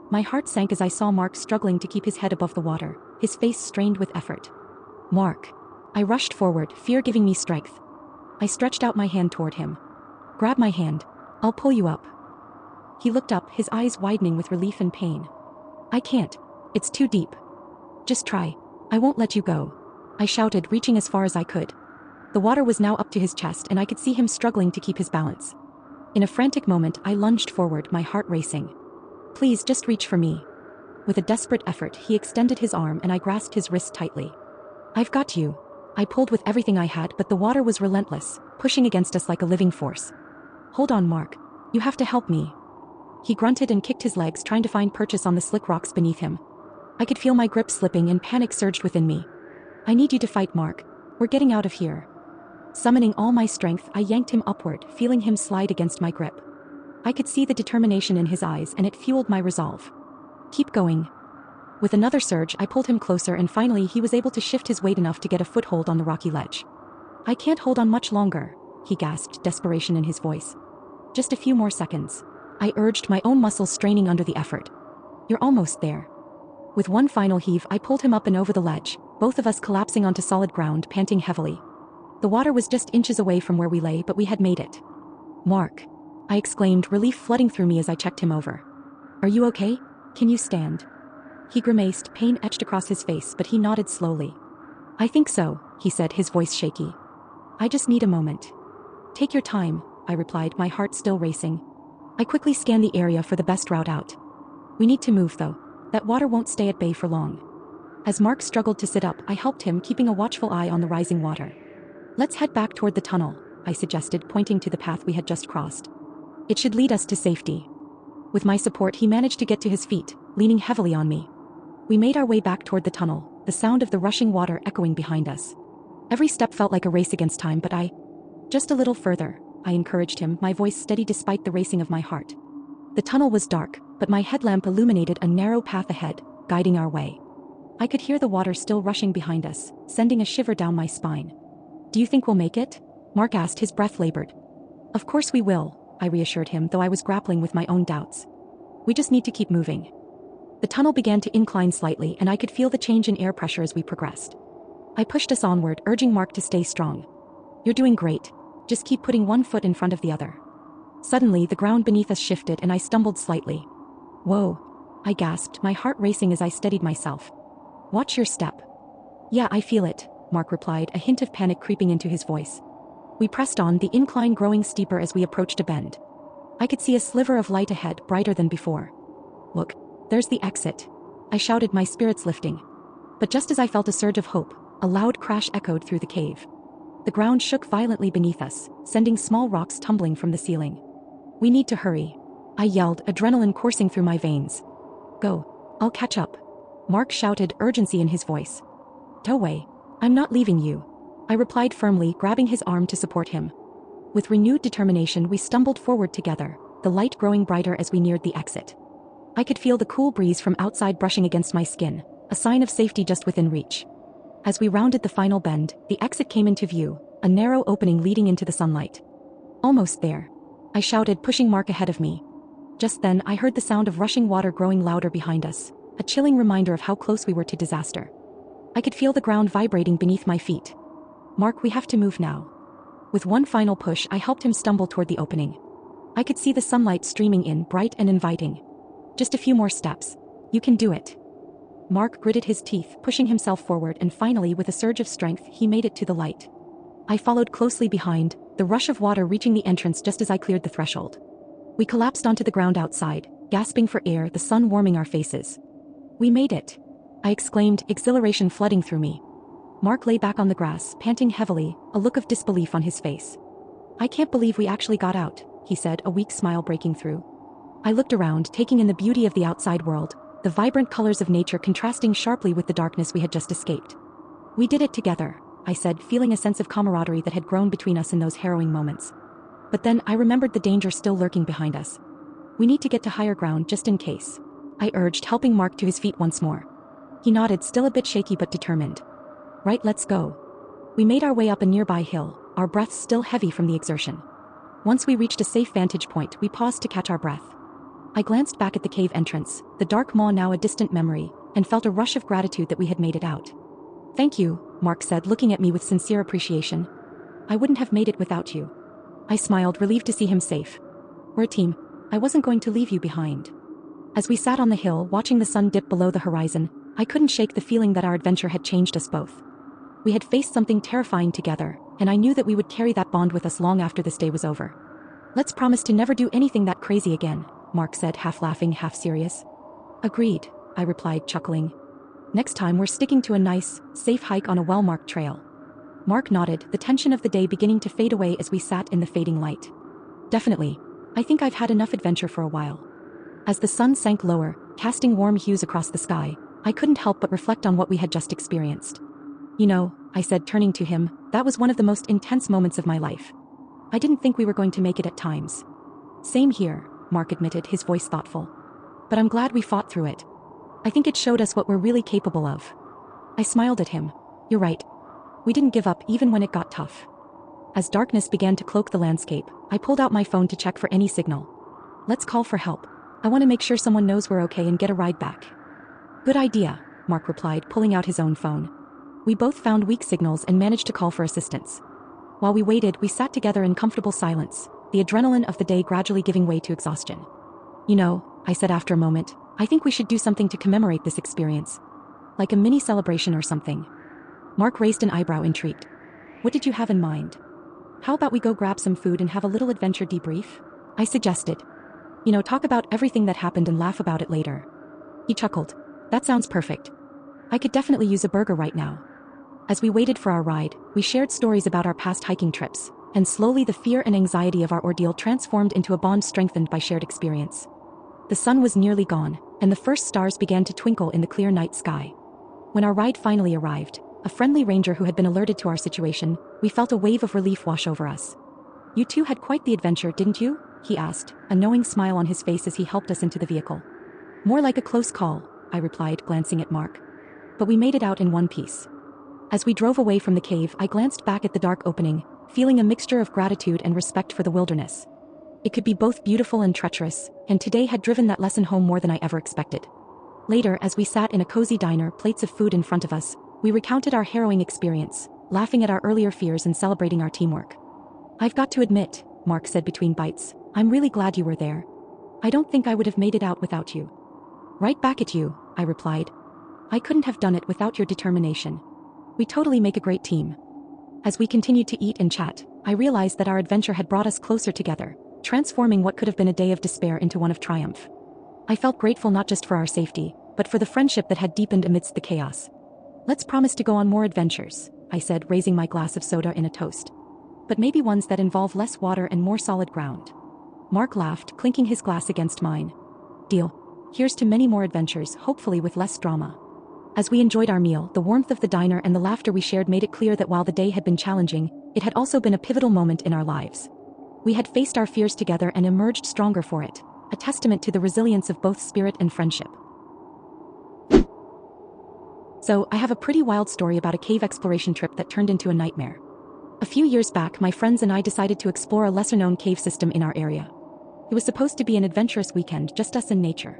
My heart sank as I saw Mark struggling to keep his head above the water, his face strained with effort. "Mark." I rushed forward, fear giving me strength. I stretched out my hand toward him. "Grab my hand. I'll pull you up." He looked up, his eyes widening with relief and pain. "I can't. It's too deep. Just try. I won't let you go," I shouted, reaching as far as I could. The water was now up to his chest, and I could see him struggling to keep his balance. In a frantic moment, I lunged forward, my heart racing. "Please, just reach for me." With a desperate effort, he extended his arm and I grasped his wrist tightly. "I've got you." I pulled with everything I had, but the water was relentless, pushing against us like a living force. "Hold on, Mark. You have to help me." He grunted and kicked his legs, trying to find purchase on the slick rocks beneath him. I could feel my grip slipping and panic surged within me. "I need you to fight, Mark. We're getting out of here." Summoning all my strength, I yanked him upward, feeling him slide against my grip. I could see the determination in his eyes, and it fueled my resolve. "Keep going." With another surge, I pulled him closer, and finally he was able to shift his weight enough to get a foothold on the rocky ledge. "I can't hold on much longer," he gasped, desperation in his voice. "Just a few more seconds," I urged, my own muscles straining under the effort. "You're almost there." With one final heave, I pulled him up and over the ledge, both of us collapsing onto solid ground, panting heavily. The water was just inches away from where we lay, but we had made it. "Mark," I exclaimed, relief flooding through me as I checked him over. "Are you okay? Can you stand?" He grimaced, pain etched across his face, but he nodded slowly. "I think so," he said, his voice shaky. "I just need a moment." "Take your time," I replied, my heart still racing. I quickly scanned the area for the best route out. "We need to move, though. That water won't stay at bay for long." As Mark struggled to sit up, I helped him, keeping a watchful eye on the rising water. "Let's head back toward the tunnel," I suggested, pointing to the path we had just crossed. "It should lead us to safety." With my support, he managed to get to his feet, leaning heavily on me. We made our way back toward the tunnel, the sound of the rushing water echoing behind us. Every step felt like a race against time, but "Just a little further," I encouraged him, my voice steady despite the racing of my heart. The tunnel was dark, but my headlamp illuminated a narrow path ahead, guiding our way. I could hear the water still rushing behind us, sending a shiver down my spine. "Do you think we'll make it?" Mark asked, his breath labored. "Of course we will," I reassured him, though I was grappling with my own doubts. "We just need to keep moving." The tunnel began to incline slightly, and I could feel the change in air pressure as we progressed. I pushed us onward, urging Mark to stay strong. "You're doing great. Just keep putting one foot in front of the other." Suddenly, the ground beneath us shifted and I stumbled slightly. "Whoa," I gasped, my heart racing as I steadied myself. "Watch your step." "Yeah, I feel it," Mark replied, a hint of panic creeping into his voice. We pressed on, the incline growing steeper as we approached a bend. I could see a sliver of light ahead, brighter than before. "Look, there's the exit," I shouted, my spirits lifting. But just as I felt a surge of hope, a loud crash echoed through the cave. The ground shook violently beneath us, sending small rocks tumbling from the ceiling. "We need to hurry," I yelled, adrenaline coursing through my veins. "Go. I'll catch up," Mark shouted, urgency in his voice. "Don't worry. I'm not leaving you," I replied firmly, grabbing his arm to support him. With renewed determination, we stumbled forward together, the light growing brighter as we neared the exit. I could feel the cool breeze from outside brushing against my skin, a sign of safety just within reach. As we rounded the final bend, the exit came into view, a narrow opening leading into the sunlight. "Almost there," I shouted, pushing Mark ahead of me. Just then, I heard the sound of rushing water growing louder behind us, a chilling reminder of how close we were to disaster. I could feel the ground vibrating beneath my feet. "Mark, we have to move now." With one final push, I helped him stumble toward the opening. I could see the sunlight streaming in, bright and inviting. Just a few more steps. You can do it. Mark gritted his teeth, pushing himself forward, and finally, with a surge of strength, he made it to the light. I followed closely behind, the rush of water reaching the entrance just as I cleared the threshold. We collapsed onto the ground outside, gasping for air, the sun warming our faces. We made it, I exclaimed, exhilaration flooding through me. Mark lay back on the grass, panting heavily, a look of disbelief on his face. I can't believe we actually got out, he said, a weak smile breaking through. I looked around, taking in the beauty of the outside world, the vibrant colors of nature contrasting sharply with the darkness we had just escaped. We did it together, I said, feeling a sense of camaraderie that had grown between us in those harrowing moments. But then I remembered the danger still lurking behind us. We need to get to higher ground just in case, I urged, helping Mark to his feet once more. He nodded, still a bit shaky but determined. Right, let's go. We made our way up a nearby hill, our breaths still heavy from the exertion. Once we reached a safe vantage point, we paused to catch our breath. I glanced back at the cave entrance, the dark maw now a distant memory, and felt a rush of gratitude that we had made it out. Thank you, Mark said, looking at me with sincere appreciation. I wouldn't have made it without you. I smiled, relieved to see him safe. We're a team. I wasn't going to leave you behind. As we sat on the hill, watching the sun dip below the horizon, I couldn't shake the feeling that our adventure had changed us both. We had faced something terrifying together, and I knew that we would carry that bond with us long after this day was over. Let's promise to never do anything that crazy again, Mark said, half laughing, half serious. Agreed, I replied, chuckling. Next time we're sticking to a nice, safe hike on a well-marked trail. Mark nodded, the tension of the day beginning to fade away as we sat in the fading light. Definitely. I think I've had enough adventure for a while. As the sun sank lower, casting warm hues across the sky, I couldn't help but reflect on what we had just experienced. You know, I said, turning to him, that was one of the most intense moments of my life. I didn't think we were going to make it at times. Same here, Mark admitted, his voice thoughtful. But I'm glad we fought through it. I think it showed us what we're really capable of. I smiled at him. You're right. We didn't give up even when it got tough. As darkness began to cloak the landscape, I pulled out my phone to check for any signal. Let's call for help. I want to make sure someone knows we're okay and get a ride back. Good idea, Mark replied, pulling out his own phone. We both found weak signals and managed to call for assistance. While we waited, we sat together in comfortable silence, the adrenaline of the day gradually giving way to exhaustion. You know, I said after a moment, I think we should do something to commemorate this experience. Like a mini celebration or something. Mark raised an eyebrow, intrigued. What did you have in mind? How about we go grab some food and have a little adventure debrief? I suggested. You know, talk about everything that happened and laugh about it later. He chuckled. That sounds perfect. I could definitely use a burger right now. As we waited for our ride, we shared stories about our past hiking trips, and slowly the fear and anxiety of our ordeal transformed into a bond strengthened by shared experience. The sun was nearly gone, and the first stars began to twinkle in the clear night sky. When our ride finally arrived, a friendly ranger who had been alerted to our situation, we felt a wave of relief wash over us. You two had quite the adventure, didn't you? He asked, a knowing smile on his face as he helped us into the vehicle. More like a close call, I replied, glancing at Mark. But we made it out in one piece. As we drove away from the cave, I glanced back at the dark opening, feeling a mixture of gratitude and respect for the wilderness. It could be both beautiful and treacherous, and today had driven that lesson home more than I ever expected. Later, as we sat in a cozy diner, plates of food in front of us, we recounted our harrowing experience, laughing at our earlier fears and celebrating our teamwork. I've got to admit, Mark said between bites, I'm really glad you were there. I don't think I would have made it out without you. Right back at you, I replied. I couldn't have done it without your determination. We totally make a great team. As we continued to eat and chat, I realized that our adventure had brought us closer together, transforming what could have been a day of despair into one of triumph. I felt grateful not just for our safety, but for the friendship that had deepened amidst the chaos. Let's promise to go on more adventures, I said, raising my glass of soda in a toast. But maybe ones that involve less water and more solid ground. Mark laughed, clinking his glass against mine. Deal. Here's to many more adventures, hopefully with less drama. As we enjoyed our meal, the warmth of the diner and the laughter we shared made it clear that while the day had been challenging, it had also been a pivotal moment in our lives. We had faced our fears together and emerged stronger for it, a testament to the resilience of both spirit and friendship. So, I have a pretty wild story about a cave exploration trip that turned into a nightmare. A few years back, my friends and I decided to explore a lesser-known cave system in our area. It was supposed to be an adventurous weekend, just us and nature.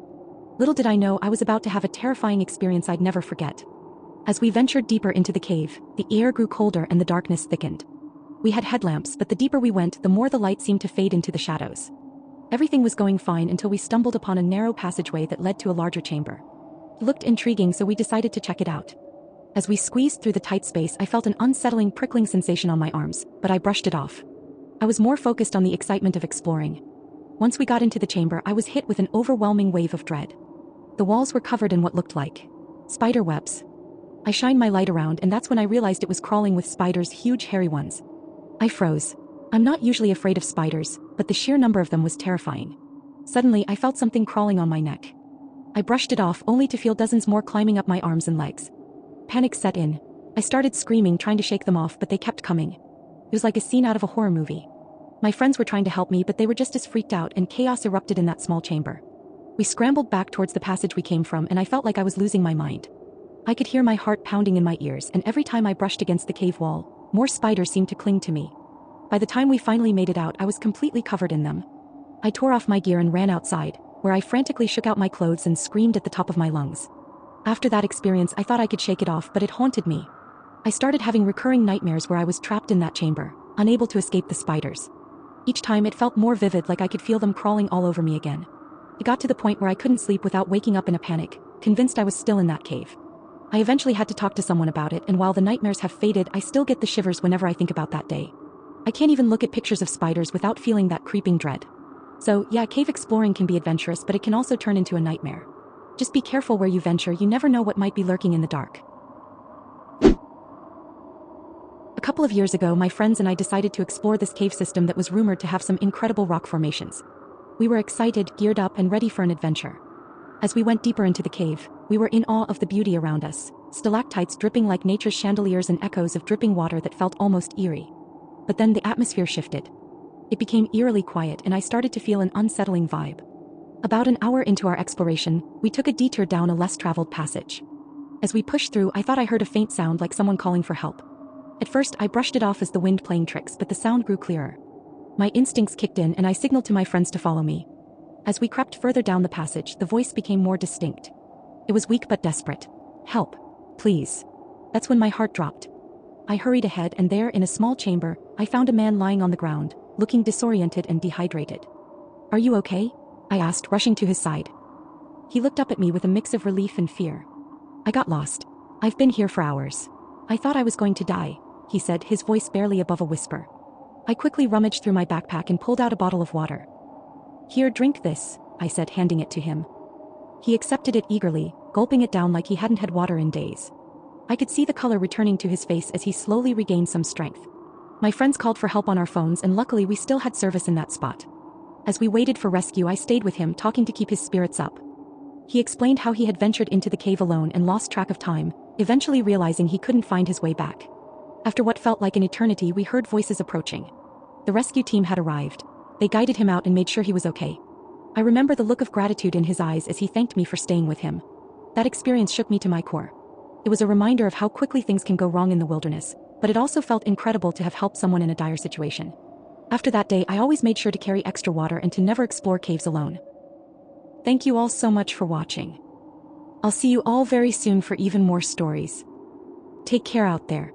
Little did I know I was about to have a terrifying experience I'd never forget. As we ventured deeper into the cave, the air grew colder and the darkness thickened. We had headlamps, but the deeper we went, the more the light seemed to fade into the shadows. Everything was going fine until we stumbled upon a narrow passageway that led to a larger chamber. It looked intriguing, so we decided to check it out. As we squeezed through the tight space, I felt an unsettling prickling sensation on my arms, but I brushed it off. I was more focused on the excitement of exploring. Once we got into the chamber, I was hit with an overwhelming wave of dread. The walls were covered in what looked like spider webs. I shined my light around, and that's when I realized it was crawling with spiders, huge hairy ones. I froze. I'm not usually afraid of spiders, but the sheer number of them was terrifying. Suddenly, I felt something crawling on my neck. I brushed it off, only to feel dozens more climbing up my arms and legs. Panic set in. I started screaming, trying to shake them off, but they kept coming. It was like a scene out of a horror movie. My friends were trying to help me, but they were just as freaked out, and chaos erupted in that small chamber. We scrambled back towards the passage we came from, and I felt like I was losing my mind. I could hear my heart pounding in my ears, and every time I brushed against the cave wall, more spiders seemed to cling to me. By the time we finally made it out, I was completely covered in them. I tore off my gear and ran outside, where I frantically shook out my clothes and screamed at the top of my lungs. After that experience, I thought I could shake it off, but it haunted me. I started having recurring nightmares where I was trapped in that chamber, unable to escape the spiders. Each time it felt more vivid, like I could feel them crawling all over me again. It got to the point where I couldn't sleep without waking up in a panic, convinced I was still in that cave. I eventually had to talk to someone about it, and while the nightmares have faded, I still get the shivers whenever I think about that day. I can't even look at pictures of spiders without feeling that creeping dread. So, yeah, cave exploring can be adventurous, but it can also turn into a nightmare. Just be careful where you venture, you never know what might be lurking in the dark. A couple of years ago, my friends and I decided to explore this cave system that was rumored to have some incredible rock formations. We were excited, geared up, and ready for an adventure. As we went deeper into the cave, we were in awe of the beauty around us, stalactites dripping like nature's chandeliers and echoes of dripping water that felt almost eerie. But then the atmosphere shifted. It became eerily quiet, and I started to feel an unsettling vibe. About an hour into our exploration, we took a detour down a less-traveled passage. As we pushed through, I thought I heard a faint sound like someone calling for help. At first, I brushed it off as the wind playing tricks, but the sound grew clearer. My instincts kicked in, and I signaled to my friends to follow me. As we crept further down the passage, the voice became more distinct. It was weak but desperate. "Help. Please." That's when my heart dropped. I hurried ahead, and there, in a small chamber, I found a man lying on the ground, looking disoriented and dehydrated. "Are you okay?" I asked, rushing to his side. He looked up at me with a mix of relief and fear. "I got lost. I've been here for hours. I thought I was going to die," he said, his voice barely above a whisper. I quickly rummaged through my backpack and pulled out a bottle of water. "Here, drink this," I said, handing it to him. He accepted it eagerly, gulping it down like he hadn't had water in days. I could see the color returning to his face as he slowly regained some strength. My friends called for help on our phones, and luckily we still had service in that spot. As we waited for rescue, I stayed with him, talking to keep his spirits up. He explained how he had ventured into the cave alone and lost track of time, eventually realizing he couldn't find his way back. After what felt like an eternity, we heard voices approaching. The rescue team had arrived. They guided him out and made sure he was okay. I remember the look of gratitude in his eyes as he thanked me for staying with him. That experience shook me to my core. It was a reminder of how quickly things can go wrong in the wilderness, but it also felt incredible to have helped someone in a dire situation. After that day, I always made sure to carry extra water and to never explore caves alone. Thank you all so much for watching. I'll see you all very soon for even more stories. Take care out there.